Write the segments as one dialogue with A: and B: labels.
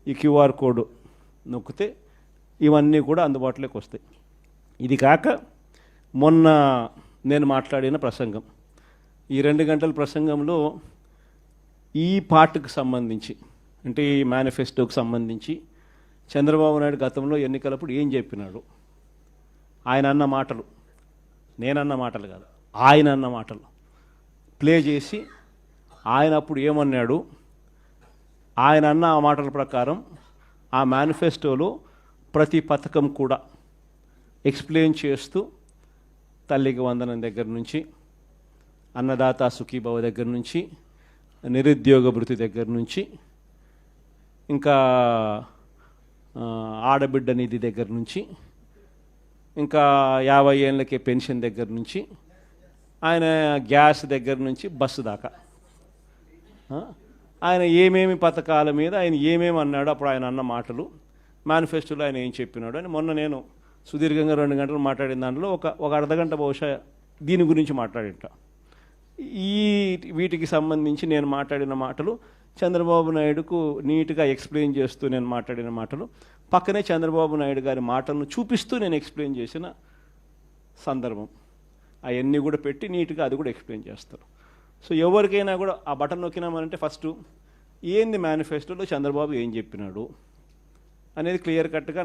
A: ఈ QR code నొక్కితే ఇవన్నీ కూడా అందుబాటులోకి వస్తాయి. ఇది కాక మొన్న నేను మాట్లాడిన ప్రసంగం, ఈ 2 గంటల ప్రసంగంలో ఈ పార్ట్కి సంబంధించి, అంటే ఈ మేనిఫెస్టోకి సంబంధించి చంద్రబాబు నాయుడు గతంలో ఎన్నికలప్పుడు ఏం చెప్పినాడు, ఆయన అన్న మాటలు, నేనన్న మాటలు కాదు, ఆయన అన్న మాటలు ప్లే చేసి ఆయన అప్పుడు ఏమన్నాడు, ఆయన అన్న ఆ మాటల ప్రకారం ఆ మేనిఫెస్టోలో ప్రతి పథకం కూడా ఎక్స్ప్లెయిన్ చేస్తూ తల్లికి వందనం దగ్గర నుంచి, అన్నదాత సుఖీభవ దగ్గర నుంచి, నిరుద్యోగ భృతి దగ్గర నుంచి, ఇంకా ఆడబిడ్డ నిధి దగ్గర నుంచి, ఇంకా 50 ఏళ్ళకే పెన్షన్ దగ్గర నుంచి, ఆయన గ్యాస్ దగ్గర నుంచి బస్సు దాకా ఆయన ఏమేమి పథకాల మీద ఆయన ఏమేమి అన్నాడు, అప్పుడు ఆయన అన్న మాటలు, మేనిఫెస్టోలో ఆయన ఏం చెప్పినాడు అని మొన్న నేను సుదీర్ఘంగా 2 గంటలు మాట్లాడిన దాంట్లో ఒక అర్ధగంట బహుశా దీని గురించి మాట్లాడింట. వీటికి సంబంధించి నేను మాట్లాడిన మాటలు చంద్రబాబు నాయుడుకు నీట్గా ఎక్స్ప్లెయిన్ చేస్తూ నేను మాట్లాడిన మాటలు, పక్కనే చంద్రబాబు నాయుడు గారి మాటలను చూపిస్తూ నేను ఎక్స్ప్లెయిన్ చేసిన సందర్భం, అవన్నీ కూడా పెట్టి నీట్గా అది కూడా ఎక్స్ప్లెయిన్ చేస్తారు. సో ఎవరికైనా కూడా ఆ బటన్ నొక్కినామనంటే ఫస్ట్ ఏంది మేనిఫెస్టోలో చంద్రబాబు ఏం చెప్పినాడు అనేది క్లియర్ కట్గా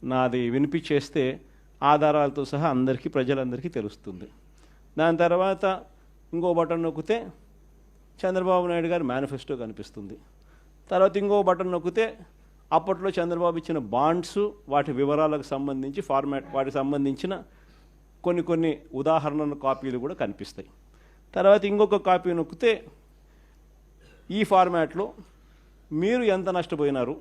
A: నాది వినిపించేస్తే ఆధారాలతో సహా అందరికీ, ప్రజలందరికీ తెలుస్తుంది. దాని తర్వాత ఇంకో బటన్ నొక్కితే చంద్రబాబు నాయుడు గారి మేనిఫెస్టో కనిపిస్తుంది. తర్వాత ఇంకో బటన్ నొక్కితే అప్పట్లో చంద్రబాబు ఇచ్చిన బాండ్స్, వాటి వివరాలకు సంబంధించి వాటికి సంబంధించిన కొన్ని ఉదాహరణ కాపీలు కూడా కనిపిస్తాయి. తర్వాత ఇంకొక కాపీ నొక్కితే ఈ ఫార్మాట్లో మీరు ఎంత నష్టపోయినారు,